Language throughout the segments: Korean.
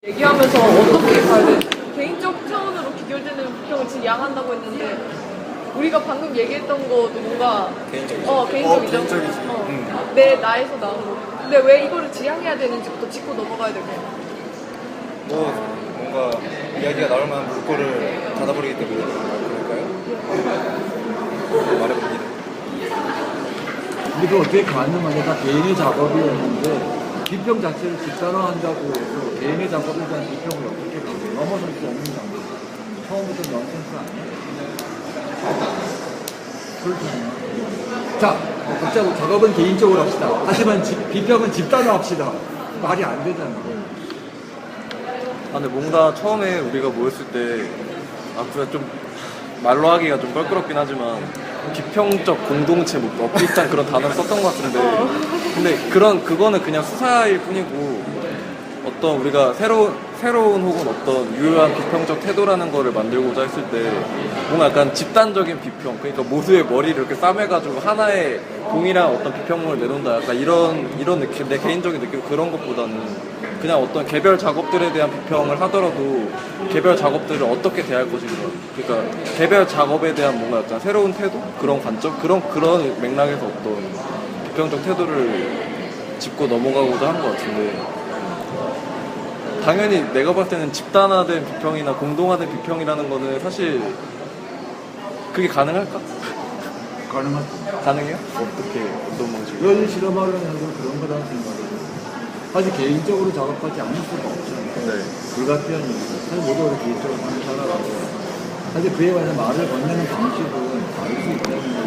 얘기하면서 어떻게 가야 돼? 개인적 차원으로 귀결되는 비평을 지금 양한다고 했는데 우리가 방금 얘기했던 것도 뭔가 개인적이죠. 개인적이지. 내 나에서 나온 거. 근데 왜 이거를 지향해야 되는지부터 짚고 넘어가야 될 것 같아. 뭔가 이야기가 나올 만한 물꼬를 닫아버리기 때문에 그럴까요? 말해봅니다. 우리가 어떻게 가능하냐, 다 개인의 작업이었는데 비평 자체를 집단화한다고 해서 개인의 작업에 대한 비평을 어떻게 가능해? 넘어설 수 없는 장면. 처음부터 넌센스 아니야? 그렇잖아요. 자, 각자 작업은 개인적으로 합시다. 하지만 비평은 집단화합시다. 말이 안 되잖아. 근데 뭔가 처음에 우리가 모였을 때 그래 좀 말로 하기가 좀 껄끄럽긴 하지만 비평적 공동체 뭐 비슷한 그런 단어를 썼던 것 같은데 근데 그거는 그냥 수사일 뿐이고 어떤 우리가 새로운 혹은 어떤 유효한 비평적 태도라는 거를 만들고자 했을 때 뭔가 약간 집단적인 비평, 그러니까 모두의 머리를 이렇게 싸매가지고 하나의 동일한 어떤 비평문을 내놓는다, 약간 이런 느낌, 내 개인적인 느낌, 그런 것보다는 그냥 어떤 개별 작업들에 대한 비평을 하더라도 개별 작업들을 어떻게 대할 것인가, 그러니까 개별 작업에 대한 뭔가 약간 새로운 태도, 그런 관점, 그런 맥락에서 어떤 비평적 태도를 짚고 넘어가고자 한 것 같은데, 당연히 내가 봤을 때는 집단화된 비평이나 공동화된 비평이라는 거는 사실 그게 가능할까? 가능하죠. 가능해요? 어떻게, 어떤 방식으로? 열 실험하려는 해도 그런 거라는 생각을 사실 개인적으로 작업하지 않을 수가 없잖아요. 네. 불가피한 일이죠. 사실 모두 개인적으로 하는 살아가고 사실 그에 관해서 말을 건네는 방식은 다를 수 있다는 거죠.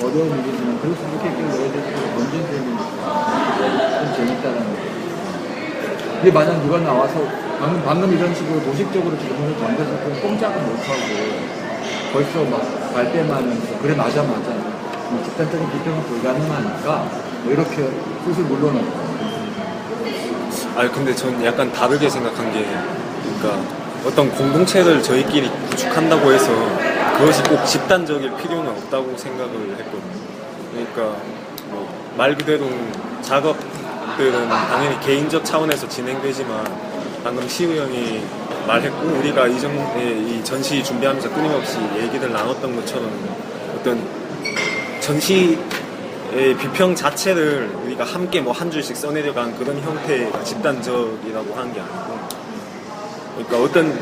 어려운 일이지만 그럴 수 있게 너희들이 던진 셈이니까 좀 재밌다라는 거죠. 근데 만약 누가 나와서 방금 이런 식으로 도식적으로 질문을 던져서 그냥 꼼짝을 못하고 벌써 막 발뺌하면서 그래 맞아 집단적인 비평은 불가능하니까 뭐 이렇게 슬슬 물러나고. 근데 전 약간 다르게 생각한 게, 그러니까 어떤 공동체를 저희끼리 구축한다고 해서 그것이 꼭 집단적일 필요는 없다고 생각을 했거든요. 그러니까 뭐 말 그대로 작업들은 당연히 개인적 차원에서 진행되지만 방금 시우 형이 말했고 우리가 이전에 이 전시 준비하면서 끊임없이 얘기를 나눴던 것처럼 어떤 전시의 비평 자체를 우리가 함께 뭐 한 줄씩 써내려간 그런 형태가 집단적이라고 하는 게 아니고, 그러니까 어떤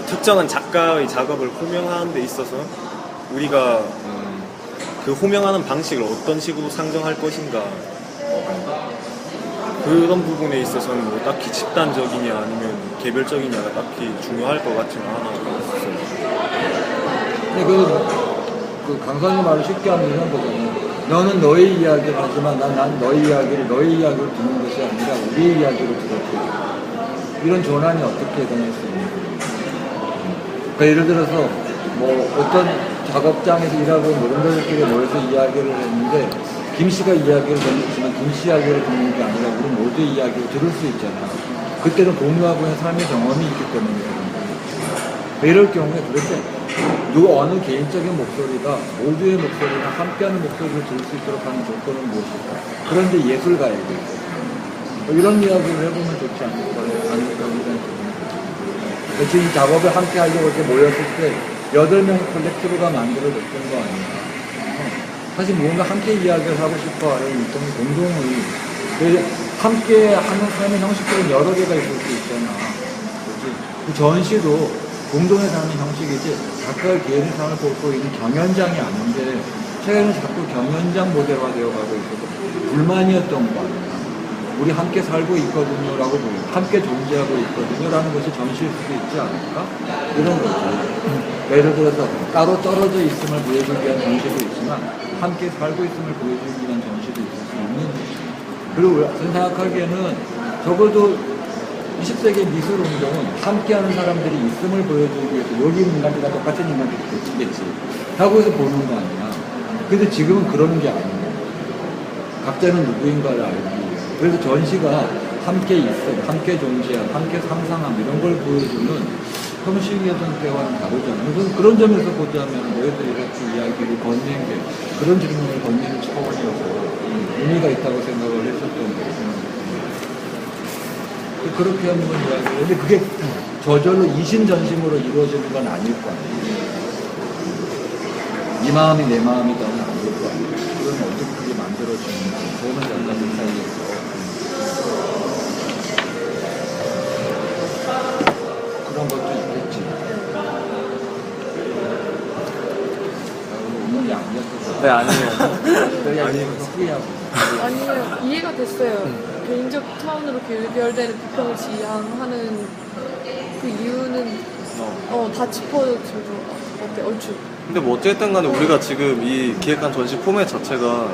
특정한 작가의 작업을 호명하는 데 있어서 우리가 그 호명하는 방식을 어떤 식으로 상정할 것인가, 그런 부분에 있어서는 뭐 딱히 집단적이냐 아니면 개별적이냐가 딱히 중요할 것 같지는 않아요. 근데 그 강사님 말을 쉽게 하면 이런 거잖아요. 너는 너의 이야기를 하지만 난 너의 이야기를 듣는 것이 아니라 우리의 이야기를 들었고, 이런 전환이 어떻게 되낼 수 있는 거예요. 그러니까 예를 들어서 뭐 어떤 작업장에서 일하고 있는 노동자들끼리 모여서 이야기를 했는데 김 씨가 이야기를 듣지만 김 씨 이야기를 듣는 게 아니라 우리 모두의 이야기를 들을 수 있잖아요. 그때는 공유하고 있는 삶의 경험이 있기 때문이거든요. 이럴 경우에 도대체 어느 개인적인 목소리가 모두의 목소리나 함께하는 목소리를 들을 수 있도록 하는 조건은 무엇일까? 그런데 예술가에게 이런 이야기를 해보면 좋지 않을까 지금 이 작업을 함께 하려고 이렇게 모였을 때 8명의 콜렉티브가 만들어졌던 거 아니야. 사실 무언가 함께 이야기를 하고 싶어 하는 일종의 공동의 함께 하는 삶의 형식들은 여러 개가 있을 수 있잖아. 그렇지? 그 전시도 공동에서 하는 형식이지 각각의 개인의 삶을 보고 있는 경연장이 아닌데 최근에 자꾸 경연장 모델화 되어가고 있어서 불만이었던 거 아니야. 우리 함께 살고 있거든요 라고 보여요. 함께 존재하고 있거든요 라는 것이 전시일 수도 있지 않을까? 이런 거죠. 예를 들어서 따로 떨어져 있음을 보여주기 위한 전시도 있지만 함께 살고 있음을 보여주기 위한 전시도 있을 수 있는 거죠. 그리고 저는 생각하기에는 적어도 20세기 미술 운동은 함께하는 사람들이 있음을 보여주기 위해서 여기 있는 인간들과 똑같은 인간들이 되겠지 라고 해서 보는 거 아니야. 근데 지금은 그러는 게 아니에요. 각자는 누구인가를 알기 위해. 그래서 전시가 함께 있음, 함께 존재함, 함께 상상함 이런 걸 보여주는 형식이었던 때와는 다르잖아요. 그래서 그런 점에서 보자면 너희들이 이렇게 이야기를 건넨 게 그런 질문을 건네는 차원이어서 의미가 있다고 생각을 했었던 거예요. 그렇게 하는 건 이야기를. 근데 그게 저절로 이심전심으로 이루어지는 건 아닐 거 아니에요. 이 마음이 내 마음이다는 아닐 거 아니에요. 그건 어떻게 그게 만들어지는지, 그거는 연관된 사이에서. 그런 것도 있겠지. 오늘이 아니었어. 네, 아니에요. 아니면 후회하고. 아니에요. 이해가 됐어요. 개인적 차원으로 개별되는 비평을 지향하는 그 이유는 다 짚어줘서 어때? 얼추. 근데 뭐 어쨌든 간에 우리가 지금 이 기획한 전시 포맷 자체가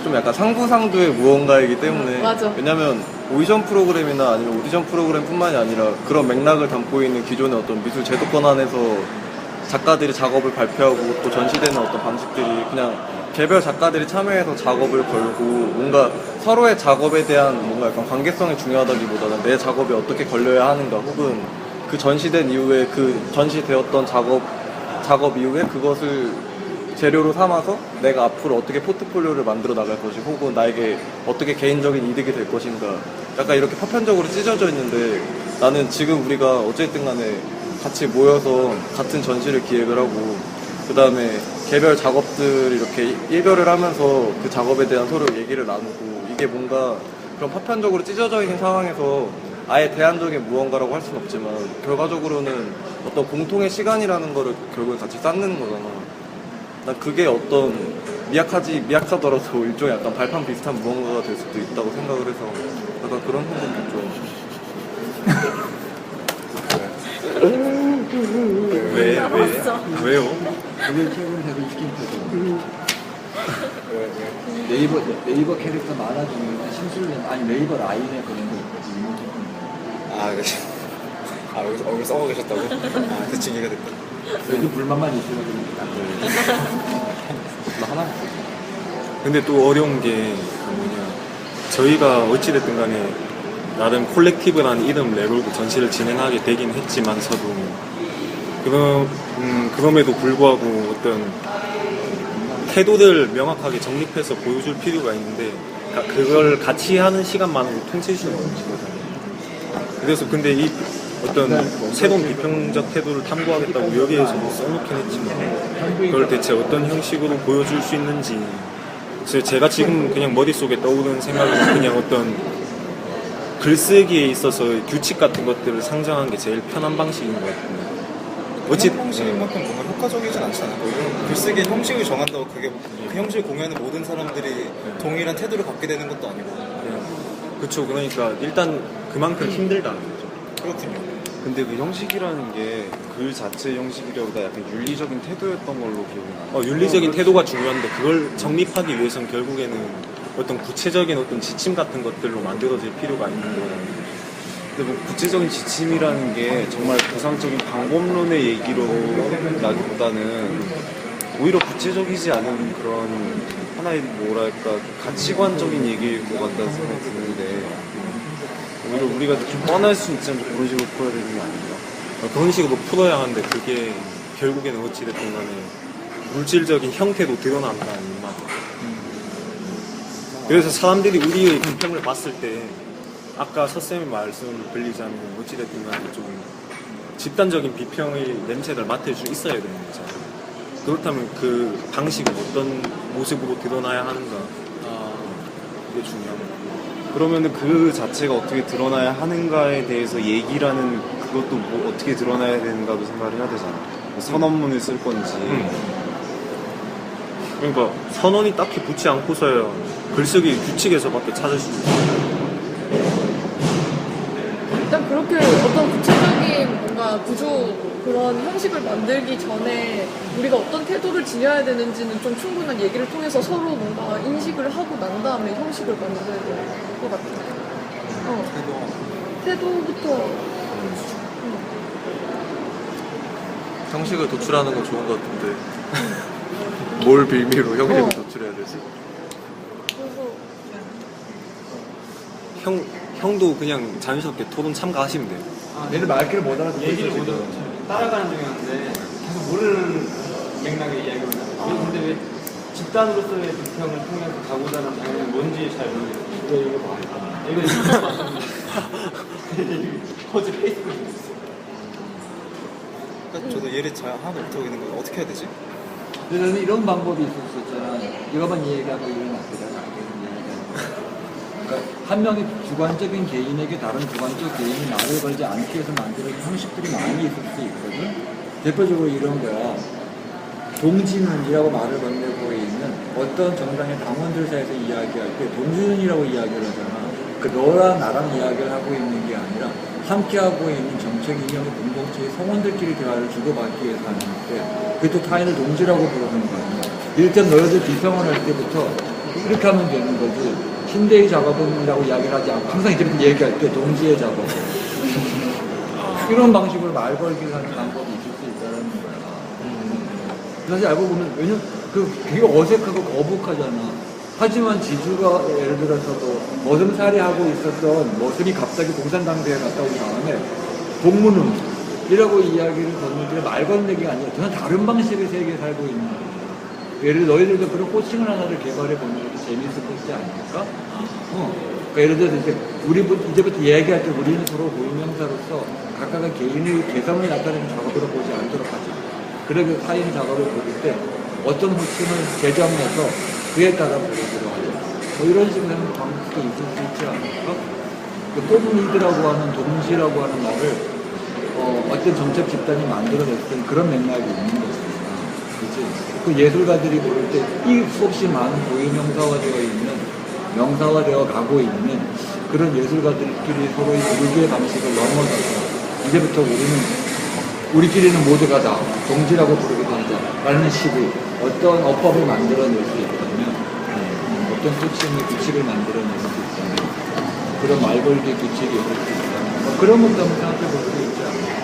좀 약간 상부상조의 무언가이기 때문에 맞아. 왜냐면 오디션 프로그램이나 아니면 오디션 프로그램뿐만이 아니라 그런 맥락을 담고 있는 기존의 어떤 미술 제도권 안에서 작가들이 작업을 발표하고 또 전시되는 어떤 방식들이 그냥 개별 작가들이 참여해서 작업을 걸고 뭔가 서로의 작업에 대한 뭔가 약간 관계성이 중요하다기보다는 내 작업에 어떻게 걸려야 하는가 혹은 그 전시된 이후에 그 전시되었던 작업 이후에 그것을 재료로 삼아서 내가 앞으로 어떻게 포트폴리오를 만들어 나갈 것이 혹은 나에게 어떻게 개인적인 이득이 될 것인가 약간 이렇게 파편적으로 찢어져 있는데 나는 지금 우리가 어쨌든 간에 같이 모여서 같은 전시를 기획을 하고 그 다음에 개별 작업들 이렇게 일별을 하면서 그 작업에 대한 서로 얘기를 나누고 이게 뭔가 그런 파편적으로 찢어져 있는 상황에서 아예 대안적인 무언가라고 할 수는 없지만 결과적으로는 어떤 공통의 시간이라는 거를 결국엔 같이 쌓는 거잖아. 난 그게 어떤 미약하더라도 일종의 약간 발판 비슷한 무언가가 될 수도 있다고 생각을 해서 약간 그런 부분도 좀 왜요? 그게 최근 새로 시킨 거죠. 네이버 캐릭터 만화 중에 심술래 아니 네이버 라인에 그런 거 있거든요. 여기 써고 계셨다고? 대충 이해가 됐다. 여기 불만만 있으면 나 하나 근데 또 어려운 게 뭐냐, 저희가 어찌됐든 간에 나름 콜렉티브라는 이름 내걸고 전시를 진행하게 되긴 했지만서도 그럼에도 불구하고 어떤 태도를 명확하게 정립해서 보여줄 필요가 있는데 그걸 같이 하는 시간만으로 통칠 수는 없는 거잖아요. 그래서 근데 이 어떤 새로운 비평적 태도를 탐구하겠다고 여기에서도 써놓긴 했지만 그걸 대체 어떤 형식으로 보여줄 수 있는지 제가 지금 그냥 머릿속에 떠오르는 생각은 그냥 어떤 글쓰기에 있어서 규칙 같은 것들을 상정한 게 제일 편한 방식인 것 같아요. 편한 방식인 만큼 뭔가 효과적이진 않잖아요. 이런 글쓰기의 형식을 정한다고 그게 그 형식을 공유하는 모든 사람들이 동일한 태도를 갖게 되는 것도 아니고. 그쵸. 그러니까 일단 그만큼 힘들다는 거죠. 그렇군요. 근데 그 형식이라는 게 글 자체의 형식이라보다 약간 윤리적인 태도였던 걸로 기억이 나요. 윤리적인 태도가 중요한데 그걸 정립하기 위해서는 결국에는 어떤 구체적인 어떤 지침 같은 것들로 만들어질 필요가 있는 거잖아요. 근데 뭐 구체적인 지침이라는 게 정말 구상적인 방법론의 얘기로 나기보다는 오히려 구체적이지 않은 그런 하나의 뭐랄까 가치관적인 얘기일 것 같다는 생각이 드는데 오히려 우리가 좀 뻔할 수 있지만 그런 식으로 풀어야 되는 게 아닌가. 그런 식으로 풀어야 하는데 그게 결국에는 어찌됐든 간에 물질적인 형태도 드러난다 아니면 그래서 사람들이 우리의 비평을 봤을 때 아까 서쌤의 말씀을 빌리자면 어찌됐든 간에 좀 집단적인 비평의 냄새를 맡을 수 있어야 되는 거잖아요. 그렇다면 그 방식은 어떤 모습으로 드러나야 하는가 이게 중요한 거예요. 그러면은 그 자체가 어떻게 드러나야 하는가에 대해서 얘기라는 그것도 뭐 어떻게 드러나야 되는가도 생각을 해야 되잖아. 선언문을 쓸 건지. 그러니까 선언이 딱히 붙지 않고서야 글쓰기 규칙에서밖에 찾을 수 있어요. 일단 그렇게 어떤 구체적인 뭔가 구조 그런 형식을 만들기 전에 우리가 어떤 태도를 지녀야 되는지는 좀 충분한 얘기를 통해서 서로 뭔가 인식을 하고 난 다음에 형식을 만들어야 될 것 같아요. 태도부터. 형식을 도출하는 건 좋은 것 같은데 뭘 빌미로 형식을 도출해야 되지? 그래서 형도 그냥 자연스럽게 토론 참가하시면 돼요. 얘는 말귀를 못 알아듣고 얘기를 못 따라가는 중이었는데 계속 모르는 맥락의 이야기를 하고 근데 왜 집단으로서의 비평을 통해서 가고자 하는 방향이 뭔지 잘 모르겠어요. 이거 어제 페이스북에 있어요. 그러니까 저도 예를 잘 하나도 못하고 있는 거 어떻게 해야 되지? 그래서 이런 방법이 있을 수 있잖아. 이거만 얘기하고 이런 낫잖아. 그러니까 한 명의 주관적인 개인에게 다른 주관적 개인이 말을 걸지 않기 위해서 만들어진 형식들이 많이 있을 수 있거든. 대표적으로 이런 거야. 동지는이라고 말을 건네고 있는 어떤 정당의 당원들 사이에서 이야기할 때 동지는이라고 이야기를 하잖아. 그 너랑 나랑 이야기를 하고 있는 게 아니라 함께하고 있는 정책 이념의 공동체의 성원들끼리 대화를 주고받기 위해서 하는 건데 그게 또 타인을 동지라고 부르는 거 아니야. 일단 너희들 비평을 할 때부터 이렇게 하면 되는 거지. 신대의 작업은이라고 이야기를 하지 않고 항상 이제부터 얘기할 때 동지의 작업 이런 방식으로 말 걸기를 하는 방법이 있을 수 있다는 거야. 사실 알고 보면 왜냐면 그게 어색하고 거북하잖아. 하지만 지주가 예를 들어서도 머슴살이 하고 있었던 머슴이 갑자기 공산당대에 갔다 온 다음에 동문음이라고 이야기를 걷는데 말 건네기가 아니라 전혀 다른 방식의 세계에 살고 있는 거예요. 예를 들어 너희들도 그런 호칭을 하나를 개발해 보는 것도 재미있을 것이 아닐까? 그러니까 예를 들어서 이제부터 얘기할 때 우리는 서로 고유명사로서 각각의 개인의 개성을 나타내는 작업으로 보지 않도록 하자. 그리고 타인 작업을 부를 때 어떤 호칭을 제정해서 그에 따라 부르기로 하자. 뭐 이런 식으로 하는 방식도 있을 수 있지 않을까? 꼬문이들하고 하는 동지라고 하는 말을 어떤 정책 집단이 만들어냈던 그런 맥락이 있는 거죠. 그치? 그 예술가들이 부를 때 이 수없이 많은 고유명사화되어 있는 명사화되어 가고 있는 그런 예술가들끼리 서로의 부르기의 방식을 넘어서서 이제부터 우리끼리는 모두가 다 동지라고 부르게 된다 라는 식의 어떤 어법을 만들어낼 수 있다면 어떤 호칭의 규칙을 만들어낼 수 있다면 그런 말걸기 규칙이 있을 수 있다면 그런 것도 한번 생각해 볼 수 있지 않을까?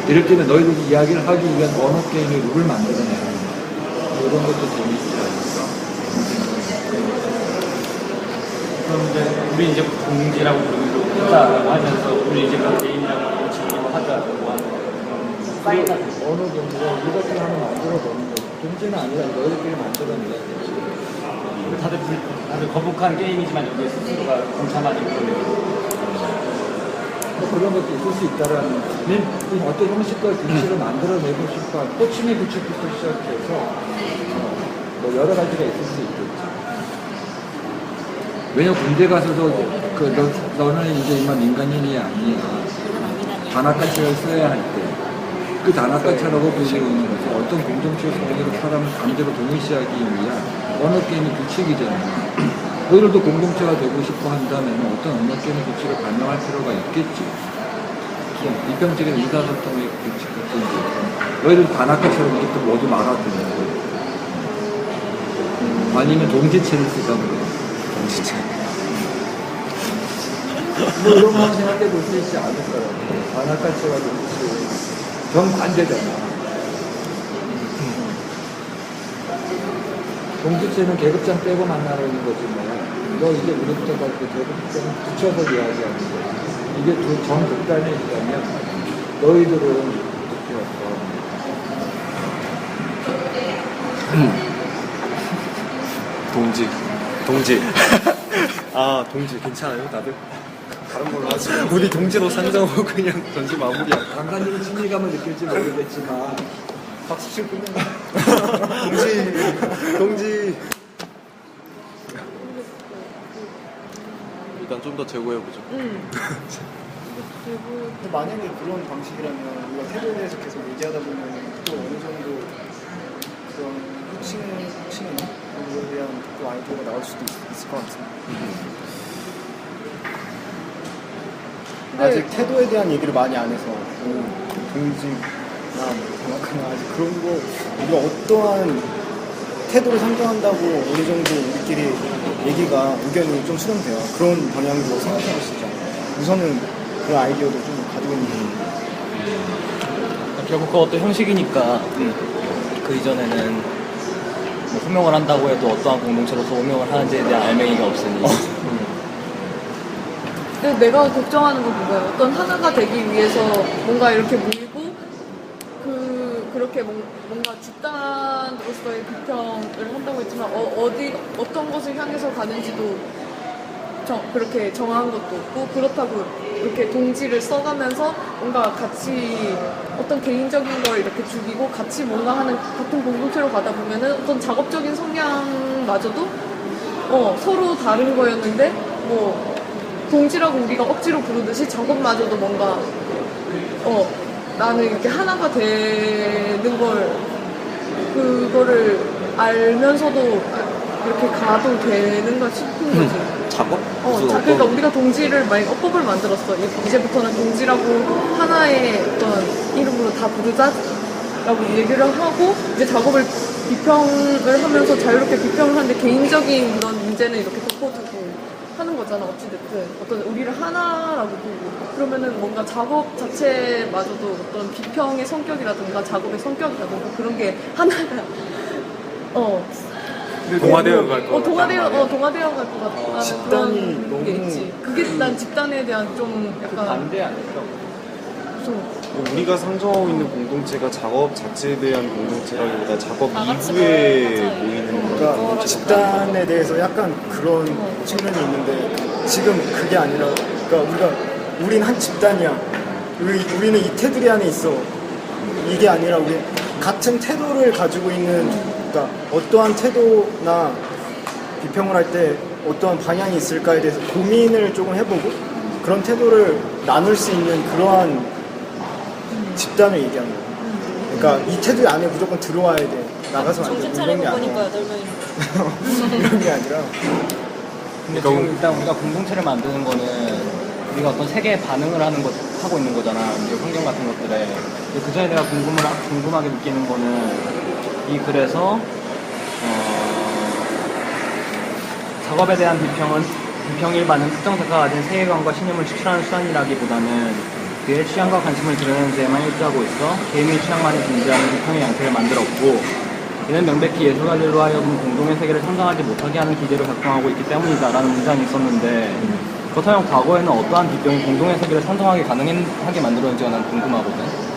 이럴 때는 너희들이 이야기를 하기 위한 언어 게임의 룰을 만들어내는 이런 것도 재미있지 않을까? 그럼 우리 이제 동지라고 부르기로 하자라고 하면서 우리 이제 개인이라고 지키고 하자라고 하는 사인을 어느 정도 이것들 하나 만들어보는 거지. 동지는 아니라 너희들끼리 만들어내야 되지. 다들 거북한 게임이지만 여기에 스스로가 동참하는 그런 뭐 그런 것도 있을 수 있다라는 어떤 형식과 규칙을 만들어내고 싶어 할 호칭의 규칙부터 시작해서 뭐 여러 가지가 있을 수 있겠지. 왜냐면 군대 가서도 너는 이제 이만 민간인이 아니야. 단학가치를 써야 할 때 그 단학가치라고 불리고 있는 것은 어떤 공동체 속으로 사람을 강제로 동의시하기 위한 언어 게임의 규칙이잖아. 너희들도 공동체가 되고 싶어 한다면 어떤 언어 게임의 규칙을 발명할 필요가 있겠지. 이평적인 의사소통의 규칙 같은 게 너희들 단학가처럼 이것도 모두 말아듣는 거야. 아니면 동지체를 쓰다 그래. 동지체. 뭐 이런 거 한번 생각해 볼 수 있지 않을 거라고. 단학가처가 동지 정반대잖아. 동지체는 계급장 빼고 만나는 거지 뭐. 너 이제 우리부터 그 계급장 붙여서 이야기하는 거야. 이게 전 극단에 있다면 너희들은 어떻게 할까? 동지. 아, 동지 괜찮아요, 다들? 다른 걸로 하지. 우리 동지로 산정하고 그냥 전시 마무리야. 강사님은 친밀감을 느낄지 모르겠지만 박수 치고 동지. 일단 좀 더 제고해보죠. 근데 만약에 그런 방식이라면 우리가 태도에 대해서 계속 얘기하다 보면 또 어느 정도 그런 호칭이나 그런 거에 대한 또 아이디어가 나올 수도 있을 것 같습니다. 아직 태도에 대한 얘기를 많이 안 해서 동지나 장학하나 아직 그런 거 우리가 어떠한 태도를 상정한다고 어느 정도 우리끼리 의견이 좀 수렴돼요. 그런 방향으로 생각해볼 수 있잖아요. 우선은 그런 아이디어도 좀 가지고 있는 결국 그것도 형식이니까 그 이전에는 뭐 호명을 한다고 해도 어떠한 공동체로서 호명을 하는지에 대한 알맹이가 없으니 근데 내가 걱정하는 건 그거야. 어떤 하나가 되기 위해서 뭔가 이렇게 모이고 그렇게 이렇게 뭔가 집단으로서의 비평을 한다고 했지만 어떤 것을 향해서 가는지도 그렇게 정한 것도 없고, 그렇다고 이렇게 동지를 써가면서 뭔가 같이 어떤 개인적인 걸 이렇게 죽이고 같이 뭔가 하는 같은 공동체로 가다 보면은 어떤 작업적인 성향마저도 서로 다른 거였는데, 뭐 동지라고 우리가 억지로 부르듯이 작업마저도 뭔가 나는 이렇게 하나가 되는 그거를 알면서도 이렇게 가도 되는가 싶은 거지. 작업? 그러니까 우리가 동지를 만약 어법을 만들었어. 이제부터는 동지라고 하나의 어떤 이름으로 다 부르자라고 얘기를 하고, 이제 작업을 비평을 하면서 자유롭게 비평을 하는데 개인적인 그런 문제는 이렇게 덮어두고 하는 거잖아. 어찌됐든 어떤 우리를 하나라고 보고, 그러면은 뭔가 작업 자체마저도 어떤 비평의 성격이라든가 작업의 성격이라든가 그런 게 하나가 동화되어 갈 것 동화되어 갈 것 같다는 집단이 그런 게 너무 있지. 그게 난 집단에 대한 좀 약간 반대 아닐까? 좀 우리가 상정하고 있는 공동체가 작업 자체에 대한 공동체라기보다 작업 이후에 모이는 그러니까 집단에 대해서 약간 그런 측면이 있는데, 지금 그게 아니라, 그러니까 우린 한 집단이야. 우리는 이 테두리 안에 있어. 이게 아니라 우리 같은 태도를 가지고 있는, 그러니까 어떠한 태도나 비평을 할 때 어떠한 방향이 있을까에 대해서 고민을 조금 해보고 그런 태도를 나눌 수 있는 그러한 집단을 얘기하는 거예요. 그러니까 이 테두리 안에 무조건 들어와야 돼. 나가서 안 돼. 이런 게 아니라. 이런 게 아니라. 근데 지금 일단 우리가 공동체를 만드는 거는 우리가 어떤 세계에 반응을 하고 있는 거잖아. 이 환경 같은 것들에. 근데 그 전에 내가 궁금하게 느끼는 거는 이 글에서 작업에 대한 비평 일반은 특정 작가가 가진 세계관과 신념을 추출하는 수단이라기보다는 그의 취향과 관심을 드러내는 데에만 일조하고 있어 개인의 취향만이 존재하는 비평의 양태를 만들었고, 이는 명백히 예술가들로 하여금 공동의 세계를 상상하지 못하게 하는 기제를 작동하고 있기 때문이다라는 문장이 있었는데, 그렇다면 과거에는 어떠한 비평이 공동의 세계를 상상하게 가능하게 만들었는지가 난 궁금하거든.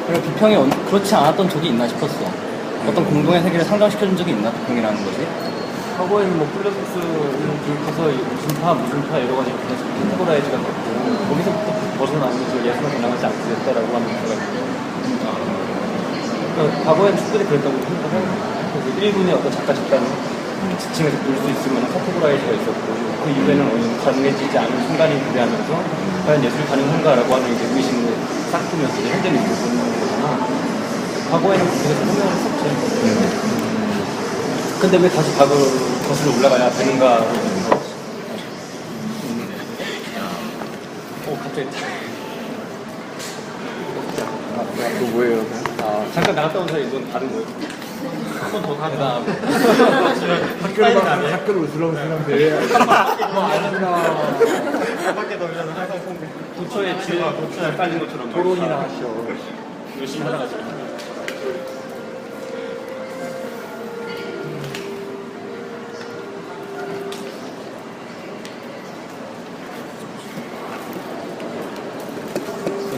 그리고 비평이 그렇지 않았던 적이 있나 싶었어. 어떤 공동의 세계를 상상시켜준 적이 있나, 비평이라는 거지? 과거에는 뭐 플러스는 불켜서 무슨 파 여러 가지 카테고라이즈가 됐고, 거기서부터 벗어나면서 예술가 변화하지 않게 됐다라고 하는 문제가 있고, 그러니까 과거에는 충분히 그랬다고 생각하고, 그래서 일본의 어떤 작가 집단은 지층에서 볼 수 있을 만한 카테고라이즈가 있었고, 그 이후에는 어느 정도 가능해지지 않은 순간이 기대하면서 과연 예술이 가능한가라고 하는 이제 의심을 싹 두면서 현재 미국을 보는 거잖아. 과거에는 그렇게 설명을 했었지. 근데 왜 다시 거슬러 올라가야 되는가? 갑자기. 또 뭐예요? 잠깐 나갔다 온 사이 이건 다른 거예요? 한 번 더 가다. 학교를 웃으려고 생각해. 밖에 넣으면 항상 도처에 지혜가 도처에 깔린 것처럼 토론이나 하셔. 열심히 하다가.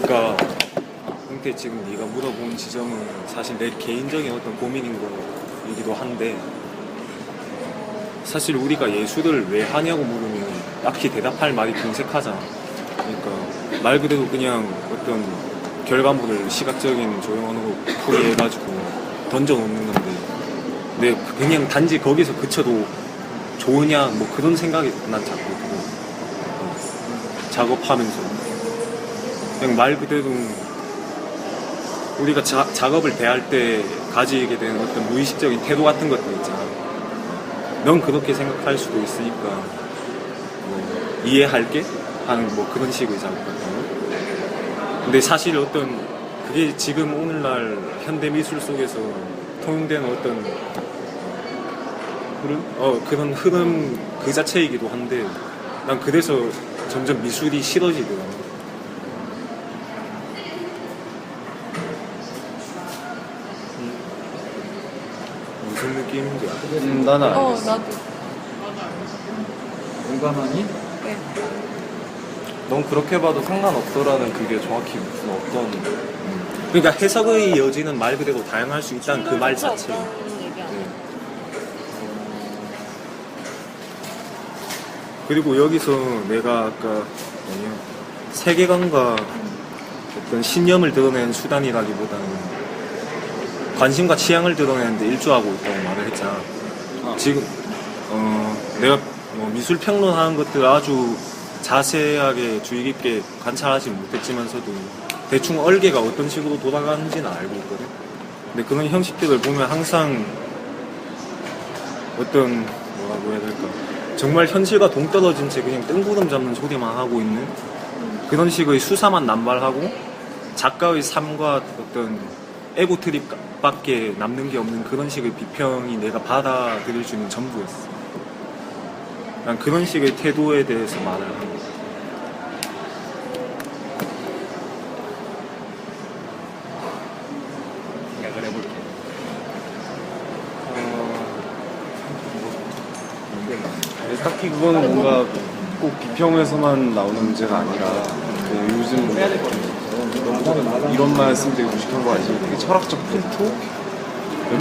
그러니까 형태 지금 네가 물어본 지점은 사실 내 개인적인 어떤 고민인 거이기도 한데, 사실 우리가 예술을 왜 하냐고 물으면 딱히 대답할 말이 궁색하잖아. 그러니까 말 그대로 그냥 어떤 결과물을 시각적인 조형 언어로 풀이해가지고 던져놓는 건데, 근데 그냥 단지 거기서 그쳐도 좋으냐 뭐 그런 생각이 난 자꾸 들어. 작업하면서 그냥 말 그대로 우리가 작업을 대할 때 가지게 되는 어떤 무의식적인 태도 같은 것들 있잖아. 넌 그렇게 생각할 수도 있으니까 뭐 이해할게? 하는 뭐 그런 식의 작업 같은 거. 근데 사실 어떤 그게 지금 오늘날 현대 미술 속에서 통용되는 어떤 그런 흐름 그 자체이기도 한데, 난 그래서 점점 미술이 싫어지더라고. 무슨 느낌인지 알아? 나는 알겠어. 나도. 공감하니? 네. 넌 그렇게 봐도 상관없어라는 그게 정확히 무슨 어떤 그러니까 해석의 여지는 말 그대로 다양할 수 있다는 그 말 그렇죠. 자체. 그런 얘기하는 그리고 여기서 내가 아까 뭐냐 세계관과 어떤 신념을 드러내는 수단이라기보다는 관심과 취향을 드러내는데 일조하고 있다고 말을 했잖아. 지금 내가 뭐 미술 평론하는 것들 아주 자세하게 주의 깊게 관찰하지 못했지만서도 대충 얼개가 어떤 식으로 돌아가는지는 알고 있거든. 근데 그런 형식들을 보면 항상 어떤 뭐라고 해야 될까 정말 현실과 동떨어진 채 그냥 뜬구름 잡는 소리만 하고 있는 그런 식의 수사만 남발하고 작가의 삶과 어떤 에고 트립밖에 남는 게 없는 그런 식의 비평이 내가 받아들일 수 있는 전부였어. 난 그런 식의 태도에 대해서 말을 하는 거야. 생각을 해볼게. 딱히 그거는 뭔가 꼭 비평에서만 나오는 문제가 아니라 그 요즘 이런 말씀 되게 무식한 거 아니지만 되게 철학적 풍토?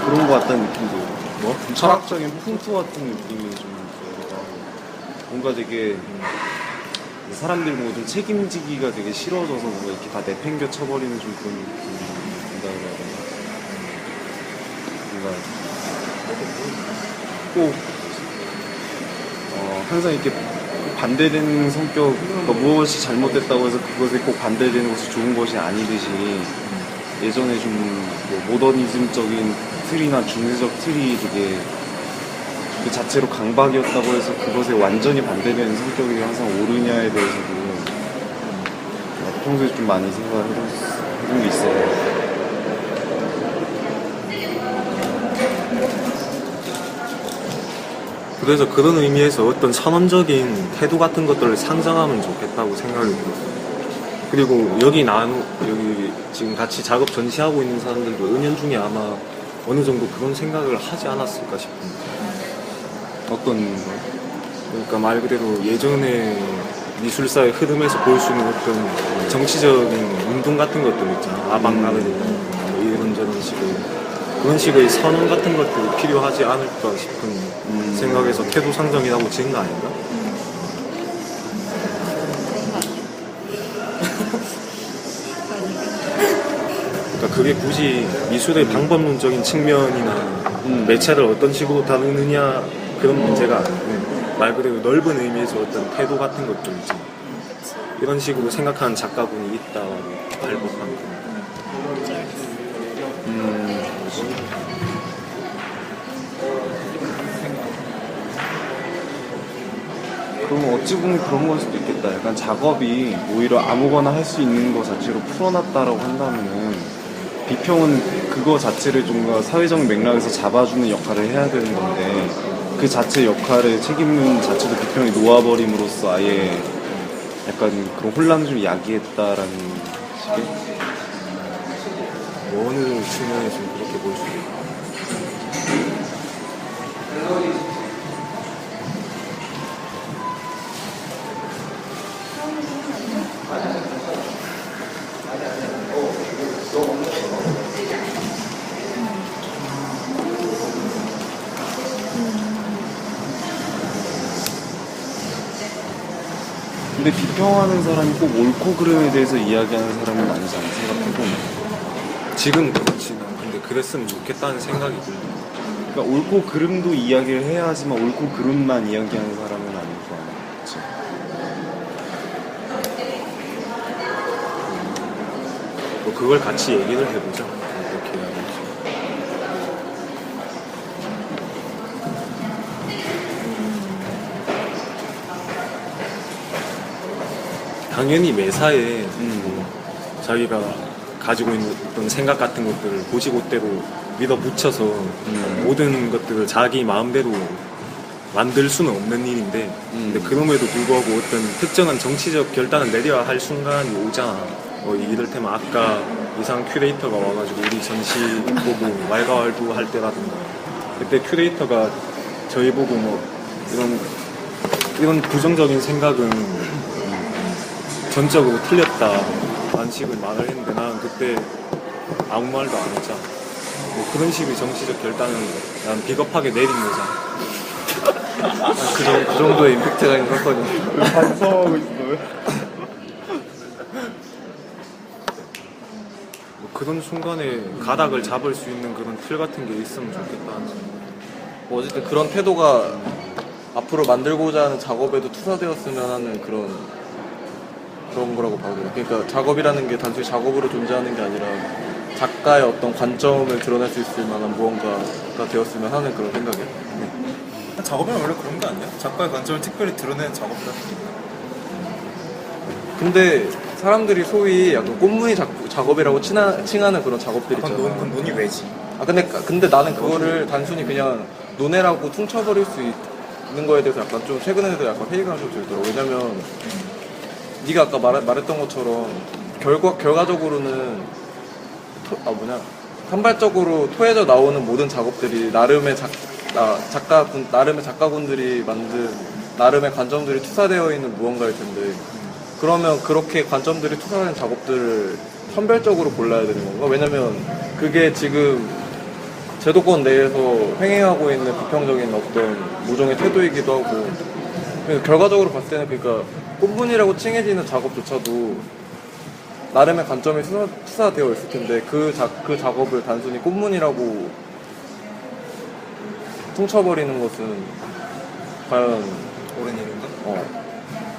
그런 거 같다는 느낌도 뭐? 철학적인 풍토 같은 느낌이 좀 들기도 하고 뭔가 되게 사람들이 뭔가 좀 책임지기가 되게 싫어져서 뭔가 이렇게 다 내팽겨 쳐버리는 좀 그런 느낌이 든다 그래야 되나? 뭔가 꼭 항상 이렇게 반대되는 성격, 그러니까 무엇이 잘못됐다고 해서 그것에 꼭 반대되는 것이 좋은 것이 아니듯이 예전에 좀 뭐 모더니즘적인 틀이나 중세적 틀이 되게 그 자체로 강박이었다고 해서 그것에 완전히 반대되는 성격이 항상 옳으냐에 대해서도 평소에 좀 많이 생각을 해둔 게 있어요. 그래서 그런 의미에서 어떤 선언적인 태도 같은 것들을 상정하면 좋겠다고 생각을 들어요. 그리고 여기 지금 같이 작업 전시하고 있는 사람들도 은연중에 아마 어느 정도 그런 생각을 하지 않았을까 싶은데. 어떤 거? 그러니까 말 그대로 예전에 미술사의 흐름에서 볼 수 있는 어떤 정치적인 운동 같은 것들 있잖아. 아방가르드 뭐 이런저런 식의 그런 식의 선언 같은 것들이 필요하지 않을까 싶은 생각에서 태도 상정이라고 지은 거 아닌가? 그러니까 그게 굳이 미술의 방법론적인 측면이나 매체를 어떤 식으로 다루느냐 그런 문제가 아니고 말 그대로 넓은 의미에서 어떤 태도 같은 것들 있지. 이런 식으로 생각하는 작가분이 있다고 발법한 거. 그러면 어찌 보면 그런 걸 수도 있겠다. 약간 작업이 오히려 아무거나 할 수 있는 것 자체로 풀어놨다라고 한다면은 비평은 그거 자체를 좀 더 사회적 맥락에서 잡아주는 역할을 해야 되는 건데 그 자체 역할의 책임은 자체도 비평이 놓아버림으로써 아예 약간 그런 혼란을 좀 야기했다라는 식의? 어느 측면에서 그렇게 볼 수 있을까? 근데 비평하는 사람이 꼭 옳고 그름에 대해서 이야기하는 사람은 아니잖아, 생각해보면. 지금 그렇지는 근데 그랬으면 좋겠다는 생각이 들어요. 그러니까 옳고 그름도 이야기를 해야 하지만 옳고 그름만 이야기하는 사람은 아닐 거 아니야. 그치? 뭐 그걸 같이 얘기를 해보자. 이렇게 해야지. 당연히 매사에 뭐 자기가 가지고 있는 어떤 생각 같은 것들을 고지고대로 밀어붙여서 모든 것들을 자기 마음대로 만들 수는 없는 일인데 근데 그럼에도 불구하고 어떤 특정한 정치적 결단을 내려야 할 순간이 오잖아. 이를테면 아까 이상 큐레이터가 와가지고 우리 전시 보고 왈가왈부 할 때라든가 그때 큐레이터가 저희 보고 뭐 이런 부정적인 생각은 전적으로 틀렸다 라는 식으로 말을 했는데 나는 그때 아무 말도 안 했잖아. 뭐 그런 식의 정치적 결단은 난 비겁하게 내린 거잖아. 그 정도의 임팩트가 있는 사건이. 반성하고 있어요. 뭐 그런 순간에 가닥을 잡을 수 있는 그런 틀 같은 게 있으면 좋겠다. 뭐 어쨌든 그런 태도가 앞으로 만들고자 하는 작업에도 투사되었으면 하는 그런 거라고 봐요. 그러니까 작업이라는 게 단순히 작업으로 존재하는 게 아니라 작가의 어떤 관점을 드러낼 수 있을 만한 무언가가 되었으면 하는 그런 생각이에요. 작업이면 원래 그런 거 아니야? 작가의 관점을 특별히 드러내는 작업 같은 게. 근데 사람들이 소위 약간 꽃무늬 작업이라고 칭하는 그런 작업들 있잖아. 그건 논이 왜지? 근데 나는 그거를 단순히 그냥 논해라고 퉁쳐버릴 수 있는 거에 대해서 약간 좀 최근에도 약간 회의감이 좀 들더라고. 왜냐면 네가 아까 말했던 것처럼 결과적으로는 산발적으로 토해져 나오는 모든 작업들이 나름의 작가분들이 만든 나름의 관점들이 투사되어 있는 무언가일 텐데, 그러면 그렇게 관점들이 투사된 작업들을 선별적으로 골라야 되는 건가? 왜냐면 그게 지금 제도권 내에서 횡행하고 있는 비평적인 어떤 모종의 태도이기도 하고, 결과적으로 봤을 때는 그러니까 꽃무늬라고 칭해지는 작업조차도 나름의 관점이 투사되어 있을 텐데 그 작업을 단순히 꽃무늬라고 퉁쳐버리는 것은 과연 옳은 일인가?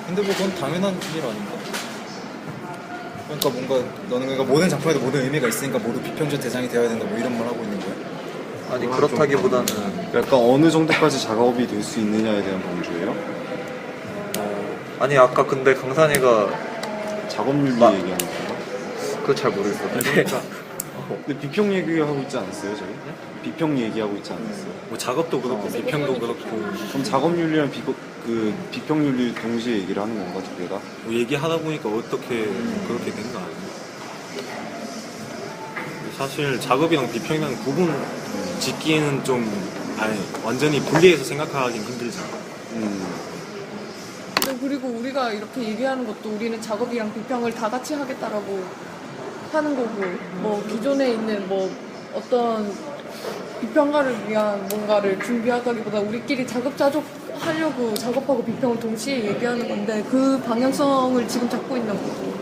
근데 뭐 그건 당연한 일 아닌가? 그러니까 너는 그러니까 모든 작품에도 모든 의미가 있으니까 모두 비평적 대상이 되어야 된다 뭐 이런 말 하고 있는 거야? 아니 그렇다기보다는 약간 어느 정도까지 작업이 될 수 있느냐에 대한 범주예요? 아니 아까 근데 강산이가 작업윤리 얘기하는 거예요? 그거 잘 모르겠어. 근데 비평 얘기하고 있지 않았어요, 저희? 비평 얘기하고 있지 않았어요? 뭐 작업도 그렇고 비평도 그렇고 그럼 작업윤리랑 비평윤리 동시에 얘기를 하는 건가, 두 개가? 뭐 얘기하다 보니까 어떻게 그렇게 된 거 아니에요? 사실 작업이랑 비평이랑 구분 짓기에는 좀 완전히 분리해서 생각하기는 힘들잖아. 그리고 우리가 이렇게 얘기하는 것도 우리는 작업이랑 비평을 다 같이 하겠다라고 하는 거고, 뭐 기존에 있는 뭐 어떤 비평가를 위한 뭔가를 준비하다기보다 우리끼리 자급자족 하려고 작업하고 비평을 동시에 얘기하는 건데, 그 방향성을 지금 잡고 있는 거고,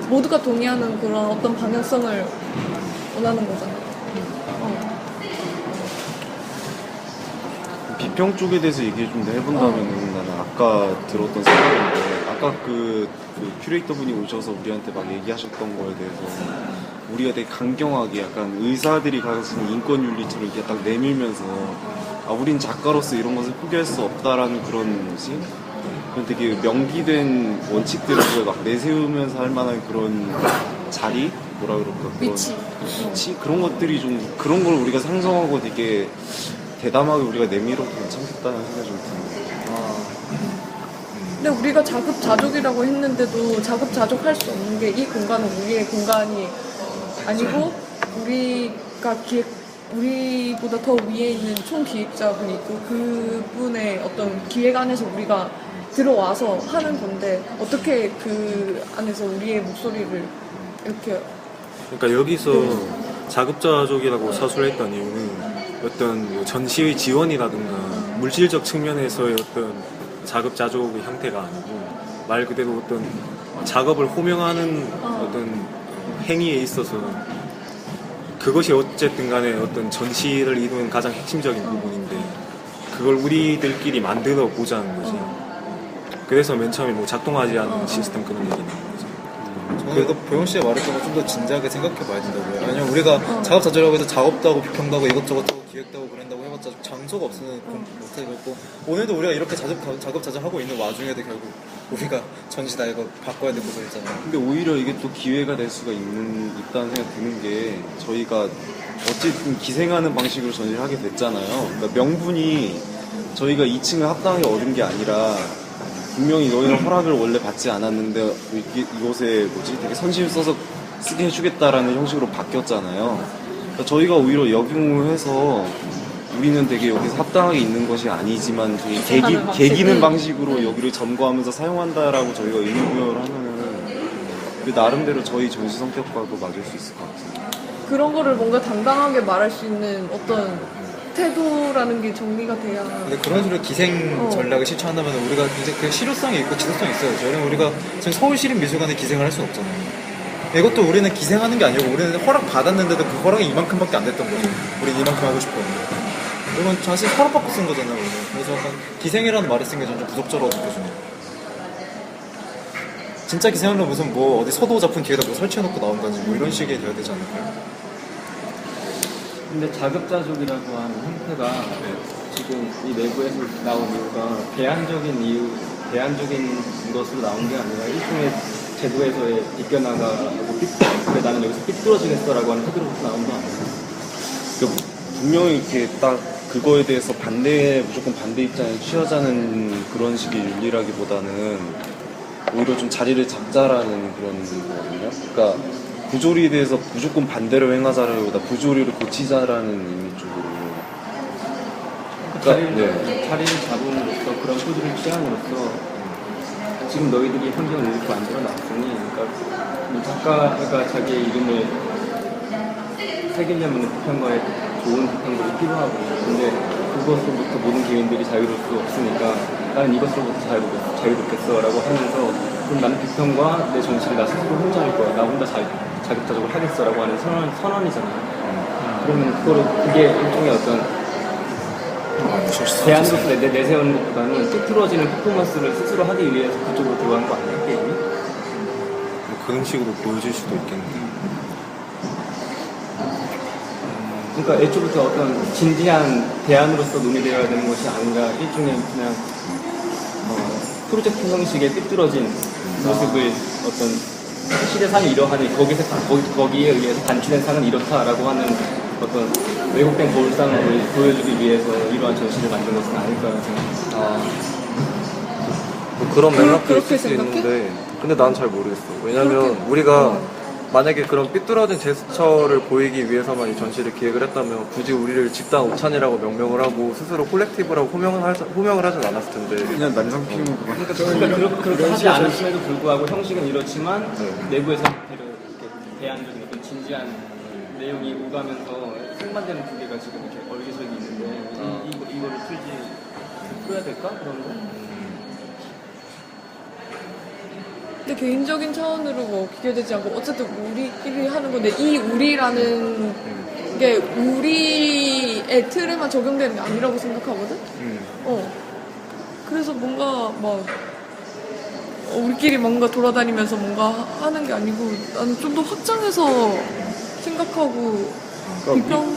모두가 동의하는 그런 어떤 방향성을 원하는 거잖아. 비평 쪽에 대해서 얘기 좀 해본다면은 나는 아까 들었던 생각인데, 아까 그 큐레이터 분이 오셔서 우리한테 막 얘기하셨던 거에 대해서 우리가 되게 강경하게 약간 의사들이 가진 인권윤리처럼 이렇게 딱 내밀면서 우린 작가로서 이런 것을 포기할 수 없다라는 그런 뭐지? 그런 되게 명기된 원칙들을 막 내세우면서 할 만한 그런 자리? 뭐라 그럴까? 위치. 그런 것들이 좀, 그런 걸 우리가 상정하고 되게 대담하게 우리가 내밀어도 괜찮겠다는 생각이 좀 드네요. 근데 우리가 자급자족이라고 했는데도 자급자족할 수 없는 게, 이 공간은 우리의 공간이 아니고 우리보다 더 위에 있는 총기획자분이 있고, 그분의 어떤 기획 안에서 우리가 들어와서 하는 건데, 어떻게 그 안에서 우리의 목소리를 이렇게. 그러니까 여기서 자급자족이라고 사술했던 이유는 어떤 전시의 지원이라든가 물질적 측면에서의 어떤 자급자족의 형태가 아니고, 말 그대로 어떤 작업을 호명하는 어떤 행위에 있어서 그것이 어쨌든 간에 어떤 전시를 이루는 가장 핵심적인 부분인데, 그걸 우리들끼리 만들어 보자는 거지. 그래서 맨 처음에 뭐 작동하지 않는 시스템 그런 얘기 나온 거지. 저는 보영 씨가 말했던 거 좀 더 진지하게 생각해 봐야 된다고요. 왜냐면 우리가 작업자족이라고 해서 작업도 하고 비평도 하고 이것저것 하고 기획도 하고 그런다고 해봤자 장소가 없으면 못하겠고, 오늘도 우리가 이렇게 자급자족하고 있는 와중에도 결국 우리가 전시다 이거 바꿔야 되고 그랬잖아요. 근데 오히려 이게 또 기회가 될 수가 있다는 생각 드는 게, 저희가 어쨌든 기생하는 방식으로 전시를 하게 됐잖아요. 그러니까 명분이 저희가 2층을 합당하게 얻은 게 아니라, 분명히 너희는 허락을 원래 받지 않았는데 이곳에 되게 선심 써서 쓰게 해주겠다라는 형식으로 바뀌었잖아요. 그러니까 저희가 오히려 역용을 해서 우리는 되게 여기서 합당하게 있는 것이 아니지만 개기는 방식으로 여기를 점거하면서 사용한다라고 저희가 의무부여를 하면은 그 나름대로 저희 전시 성격과도 맞을 수 있을 것 같아요. 그런 거를 뭔가 당당하게 말할 수 있는 어떤 태도라는 게 정리가 돼야. 근데 그런 식으로 기생 전략을 실천한다면 우리가 굉장히 그 실효성이 있고 지속성이 있어야죠. 왜냐면 우리가 지금 서울시립미술관에 기생을 할 수는 없잖아요. 이것도 우리는 기생하는 게 아니고 우리는 허락 받았는데도 그 허락이 이만큼밖에 안 됐던 거죠. 우리는 이만큼 하고 싶었는데. 이건 사실 허락받고 쓴 거잖아요, 우리는. 그래서 약간 기생이라는 말을 쓴 게 좀 부적절하다고 느껴져요. 진짜 기생하려면 무슨 뭐 어디 서도 작품 뒤에다 뭐 설치해놓고 나온다든지 뭐 이런 식이 돼야 되지 않을까요? 근데 자급자족이라고 하는 형태가 지금 이 내부에서 나온 이유가 대안적인 것으로 나온 게 아니라 일종의 제도에서의 비껴나가고 그래 나는 여기서 삐뚤어지겠어라고 하는 태도로부터 나온 거 아니에요? 그러니까 분명히 이렇게 딱 그거에 대해서 무조건 반대 입장을 취하자는 그런 식의 윤리라기보다는 오히려 좀 자리를 잡자라는 그런 거거든요. 그러니까 부조리에 대해서 무조건 반대로 행하자라기보다 부조리를 고치자라는 의미 쪽으로. 그러니까, 자리를 잡음으로써 그런 포즈를 취함으로써 지금 너희들이 환경을 이렇게 만들어 놨으니 그러니까 작가가 자기의 이름을 새기려면 비평가에 좋은 비평들이 필요하고 근데 그것으로부터 모든 개인들이 자유로울 수 없으니까 나는 이것으로부터 자유롭겠어 라고 하면서 그럼 나는 비평과 내 정치를 나 스스로 혼자 할 거야 나 혼자 자급자족을 하겠어 라고 하는 선언이잖아요. 그러면 그게 일종의 어떤 대안으로서 내세우는 것보다는 삐뚤어지는 퍼포먼스를 스스로 하기 위해서 그쪽으로 들어가는 거 아니에요, 게임이? 뭐 그런 식으로 보여질 수도 있겠네요. 그러니까 애초부터 어떤 진지한 대안으로서 논의되어야 되는 것이 아니라 일종의 그냥 프로젝트 형식의 삐뚤어진 모습을 어떤 시대상이 이러하니 거기에 의해서 단추된 상은 이렇다라고 하는 어떤 왜곡된 거울상을 보여주기 위해서 이러한 전시를 만든 것은 아닐까라는 생각합니다. 뭐 그런 맥락도 그렇게 있을 수 생각해? 있는데 근데 난 잘 모르겠어. 왜냐면 우리가 만약에 그런 삐뚤어진 제스처를 보이기 위해서만 이 전시를 기획을 했다면 굳이 우리를 집단 오찬이라고 명명을 하고 스스로 콜렉티브라고 호명을 하진 않았을 텐데 그냥 난상 피우는 그만. 그러니까 그렇게 하지 않았음에도 불구하고 형식은 이렇지만 내부에서 이렇게 대안적인 어떤 진지한 내용이 오가면서 생반되는 두 개가 지금 이렇게 얼기설기 있는데 이거를 풀어야 될까? 그런 거? 근데 개인적인 차원으로 뭐 비교되지 않고 어쨌든 우리끼리 하는 건데 이 우리라는 게 우리의 틀에만 적용되는 게 아니라고 생각하거든? 그래서 뭔가 막 우리끼리 뭔가 돌아다니면서 뭔가 하는 게 아니고 나는 좀 더 확장해서 생각하고 비평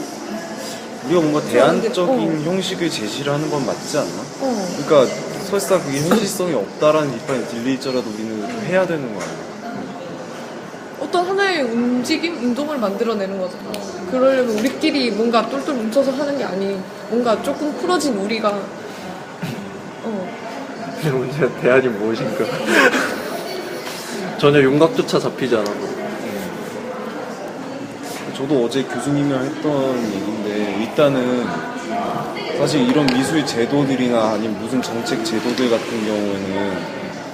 우리가 뭔가 대안적인 형식을 제시를 하는 건 맞지 않나? 그러니까 설사 그게 현실성이 없다라는 비판이 들리더라도 우리는 좀 해야 되는 거 아니야? 어떤 하나의 운동을 만들어내는 거잖아. 그러려면 우리끼리 뭔가 똘똘 뭉쳐서 하는 게 아닌 뭔가 조금 풀어진 우리가 문제는 대안이 무엇인가? 전혀 윤곽조차 잡히지 않아서. 저도 어제 교수님이랑 했던 얘기인데 일단은 사실 이런 미술 제도들이나 아니면 무슨 정책 제도들 같은 경우에는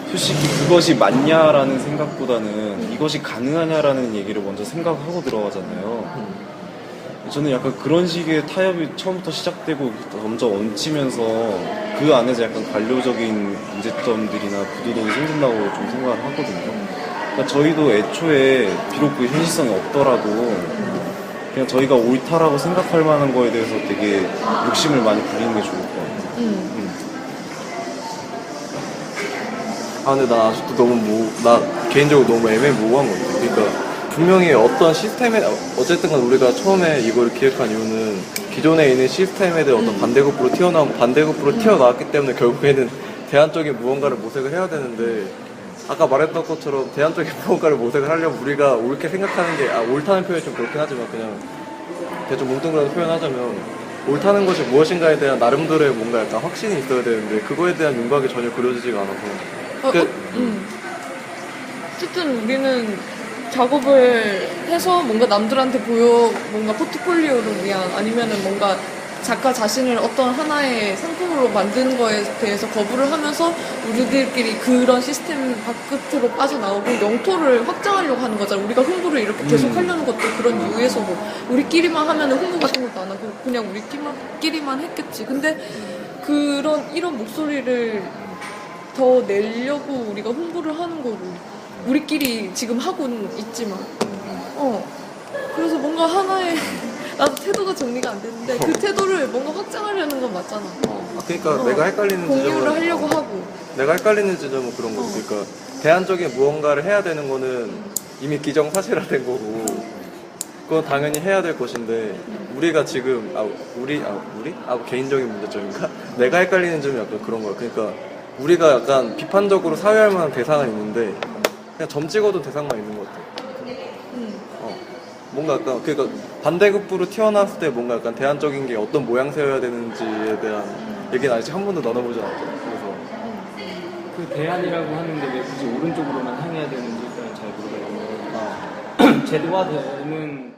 솔직히 그것이 맞냐라는 생각보다는 이것이 가능하냐라는 얘기를 먼저 생각하고 들어가잖아요. 저는 약간 그런 식의 타협이 처음부터 시작되고 점점 얹히면서 그 안에서 약간 관료적인 문제점들이나 부도덕이 생긴다고 좀 생각을 하거든요. 그러니까 저희도 애초에 비록 그 현실성이 없더라도 그냥 저희가 옳다라고 생각할 만한 거에 대해서 되게 욕심을 많이 부리는 게 좋을 것 같아요. 근데 나 아직도 나 개인적으로 너무 애매모호한 것 같아. 그러니까 분명히 어떤 시스템에 어쨌든 간 우리가 처음에 이걸 기획한 이유는 기존에 있는 시스템에 대한 어떤 반대급부로 튀어나왔기 때문에 결국에는 대안적인 무언가를 모색을 해야 되는데 아까 말했던 것처럼 대안적인 무언가를 모색을 하려면 우리가 옳게 생각하는 게 옳다는 표현이 좀 그렇긴 하지만 그냥 대충 뭉뚱그려서 표현하자면 옳다는 것이 무엇인가에 대한 나름대로의 뭔가 약간 확신이 있어야 되는데 그거에 대한 윤곽이 전혀 그려지지가 않아서 어쨌든 우리는 작업을 해서 뭔가 남들한테 뭔가 포트폴리오를 위한 아니면은 뭔가 작가 자신을 어떤 하나의 상품으로 만드는 거에 대해서 거부를 하면서 우리들끼리 그런 시스템 바깥으로 빠져나오고 영토를 확장하려고 하는 거잖아. 우리가 홍보를 이렇게 계속 하려는 것도 그런 이유에서고, 우리끼리만 하면 홍보 같은 것도 안 하고 그냥 우리끼리만 했겠지. 근데 이런 목소리를 더 내려고 우리가 홍보를 하는 거고, 우리끼리 지금 하고는 있지만, 그래서 뭔가 하나의 나도 태도가 정리가 안 되는데 그 태도를 뭔가 확장하려는 건 맞잖아. 그러니까 내가 헷갈리는 공유를 지점은 하려고 하고. 내가 헷갈리는 지점은 그런 거지. 그러니까 대안적인 무언가를 해야 되는 거는 이미 기정사실화된 거고, 그건 당연히 해야 될 것인데, 우리가 지금 우리 개인적인 문제점인가? 내가 헷갈리는 점이 약간 그런 거야. 그러니까 우리가 약간 비판적으로 사회할 만한 대상은 있는데 그냥 점 찍어도 대상만 있는 것 같아. 뭔가 약간 그러니까 반대급부로 튀어나왔을 때 뭔가 약간 대안적인 게 어떤 모양새여야 되는지에 대한 얘기는 아직 한 번도 나눠보지 않았잖아. 그래서 그 대안이라고 하는데 왜 굳이 오른쪽으로만 향해야 되는지 일단 잘 모르겠는데 제도화되는